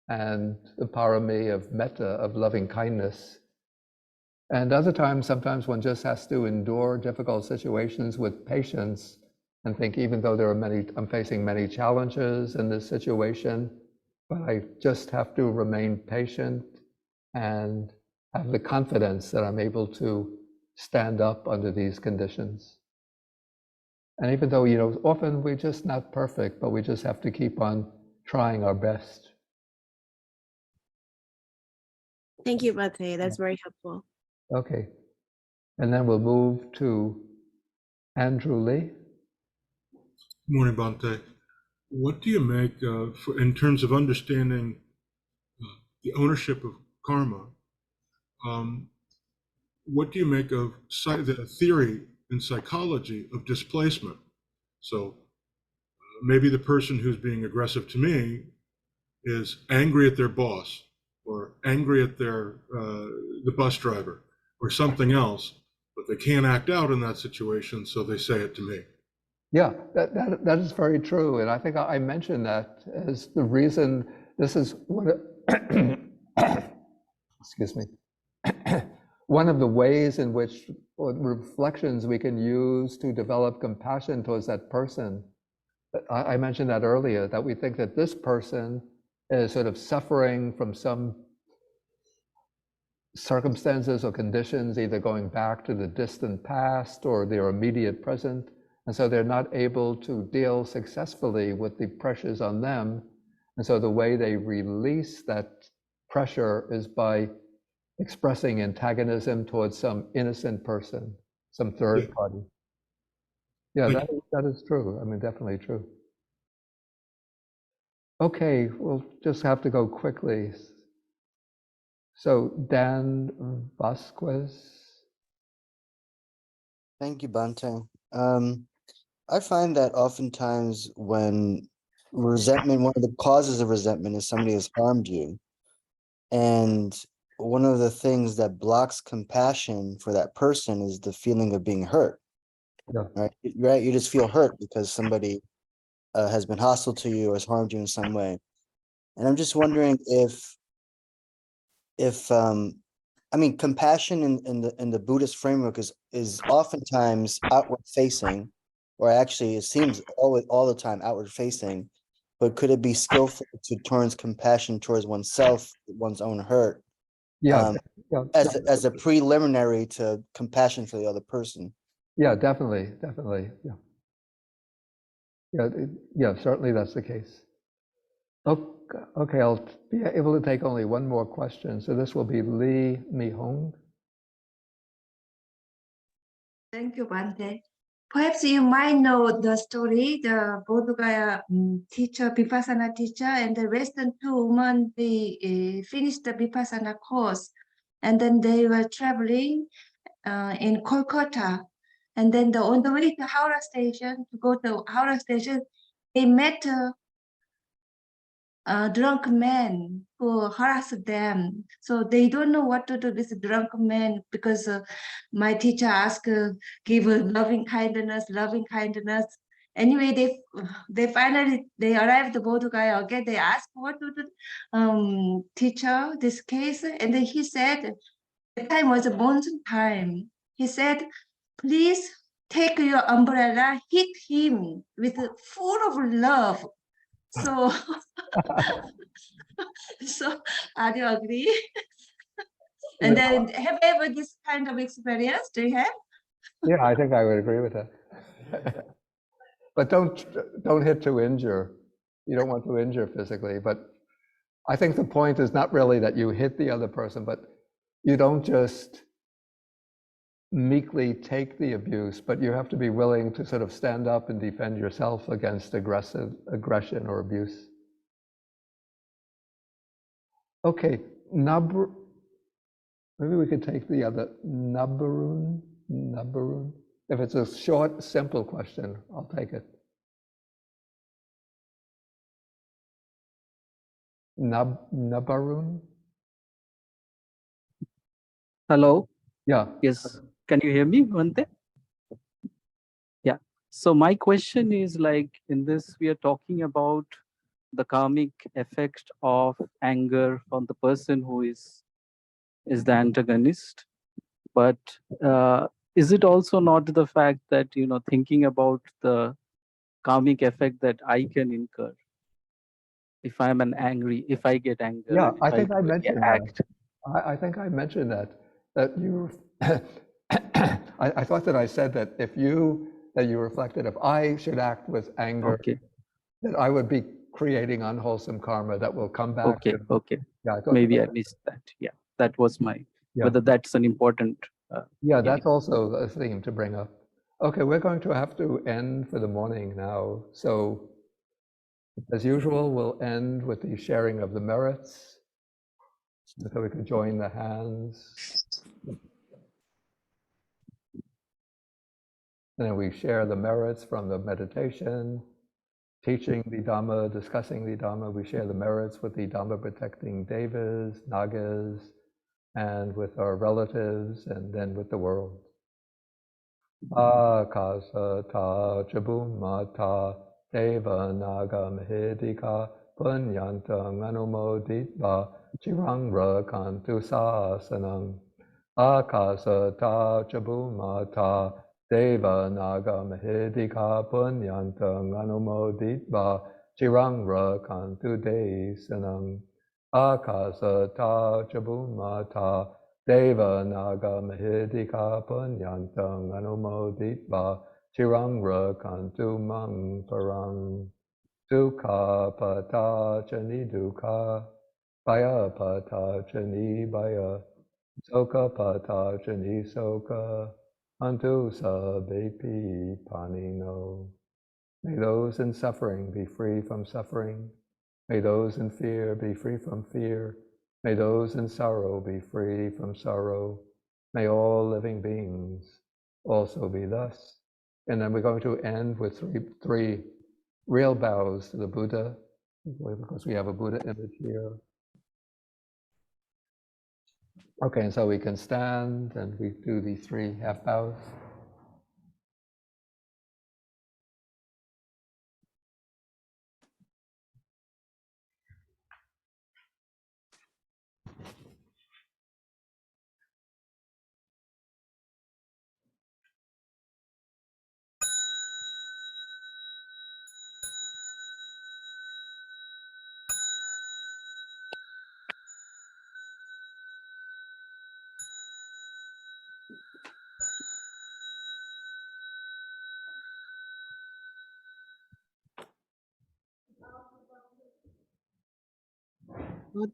and the parami of metta, of loving kindness. And other times, sometimes one just has to endure difficult situations with patience and think, even though I'm facing many challenges in this situation, but I just have to remain patient and have the confidence that I'm able to stand up under these conditions. And even though, you know, often we're just not perfect, but we just have to keep on trying our best. Thank you, Bhante. That's very helpful. Okay. And then we'll move to Andrew Lee. Morning, Bhante. What do you make in terms of understanding the ownership of karma? What do you make of the theory in psychology of displacement? So maybe the person who's being aggressive to me is angry at their boss, or angry at the bus driver, or something else, but they can't act out in that situation, so they say it to me. Yeah, that is very true. And I think I mentioned that as the reason. This is excuse me, one of the ways in which, or reflections we can use to develop compassion towards that person, I mentioned that earlier, that we think that this person is sort of suffering from some circumstances or conditions, either going back to the distant past or their immediate present. And so they're not able to deal successfully with the pressures on them. And so the way they release that pressure is by expressing antagonism towards some innocent person, some third Yeah. party. Yeah, Thank that is true. I mean, definitely true. Okay, we'll just have to go quickly. So Dan Vasquez. Thank you, Bante. I find that oftentimes when resentment, one of the causes of resentment is somebody has harmed you. And one of the things that blocks compassion for that person is the feeling of being hurt. Yeah. Right? Right? You just feel hurt because somebody has been hostile to you or has harmed you in some way. And I'm just wondering if I mean, compassion in the Buddhist framework is oftentimes outward facing, or actually it seems all the time outward facing, but could it be skillful to turn compassion towards oneself, one's own hurt, Yeah, yeah, as a preliminary to compassion for the other person? yeah, definitely, yeah. Yeah, certainly that's the case. Okay, I'll be able to take only one more question. So this will be Lee Mi-hong. Thank you, Bante. Perhaps you might know the story, the Bodh Gaya teacher, Vipassana teacher, and the rest of two women, they finished the Vipassana course. And then they were traveling in Kolkata. And then on the way to Howrah station, to go to Howrah station, they met a drunk man who harassed them. So they don't know what to do with the drunk man because my teacher asked, give loving kindness. Anyway, they finally, they arrived at Bodh Gaya again. They asked what to do, teacher, this case. And then he said, the time was a monsoon time. He said, please take your umbrella, hit him with full of love. So, so are you agree? And then have you ever this kind of experience? Do you have? Yeah, I think I would agree with that. But don't hit to injure. You don't want to injure physically. But I think the point is not really that you hit the other person, but you don't just meekly take the abuse, but you have to be willing to sort of stand up and defend yourself against aggression or abuse. Okay, maybe we could take the other, Nabarun. If it's a short, simple question, I'll take it. Nabarun? Hello. Yeah. Yes. Can you hear me, Bante? Yeah. So my question is, like, in this, we are talking about the karmic effect of anger on the person who is the antagonist. But is it also not the fact that, thinking about the karmic effect that I can incur if I'm if I get anger? Yeah, and I if think I do any mentioned act. that. I think I mentioned that you, I thought that I said that that you reflected, if I should act with anger, Okay. that I would be creating unwholesome karma that will come back. Okay. Okay. Yeah, I thought Maybe I missed that. Yeah, that was my, whether that's an important. Yeah, that's also a theme to bring up. Okay, we're going to have to end for the morning now. So as usual, we'll end with the sharing of the merits. So we can join the hands. And then we share the merits from the meditation, teaching the Dhamma, discussing the Dhamma. We share the merits with the Dhamma protecting devas, nagas, and with our relatives, and then with the world. Akasa ta chabumata deva naga mahedika punyantang anumoditva Chirang Rakantu Sasanam Akasata Chabumata Deva Naga Mahedika Punyantang Anumoditva Chirang Rakantu Desanam Akasata Chabumata Deva Naga Mahedika Punyantang Anumoditva Chirang Rakantu Mang Parang Dukha Pata Chani Dukha Baya Pata Chani Baya Soka Pata Chani Soka Antu Sabepi Panino. May those in suffering be free from suffering. May those in fear be free from fear. May those in sorrow be free from sorrow. May all living beings also be thus. And then we're going to end with three real bows to the Buddha, because we have a Buddha image here. Okay, and so we can stand and we do the 3 half bows.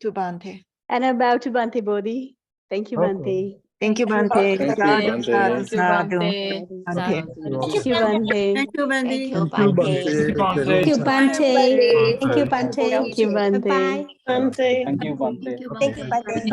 To Bhante. And I bow to Bhante Bodhi. Thank you, Bhante. Thank you, Bhante. Thank you, Sadhu, Bhante. sadhu, Thank you, sadhu. Bhante. Bhante. Thank you, Bhante. Thank you, Wendy. Thank you, Bhante. Thank you, Bhante. Thank you, Bhante. Bhante. Thank you, Bhante. Bhante. Thank you, Bhante. Thank you, Thank you, Bhante.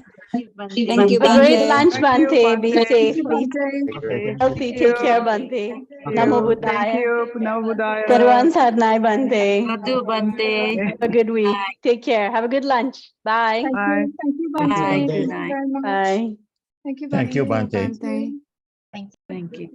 Bhante. Thank you, Have a great Bhante. lunch, Thank you, Bhante. Be Bhante. safe, be Bhante. healthy. Take care, Bhante. Namo Thank Buddhaya. you. Namo Buddhaya. Karwan Sarnai, Bhante. Sadhu, Bhante. Okay. Have a good week. Take care. Have a good lunch. Bye. Bye. Bye. Bhante. Good night. Bye. Thank you, Bhante. Thank you. Thank you.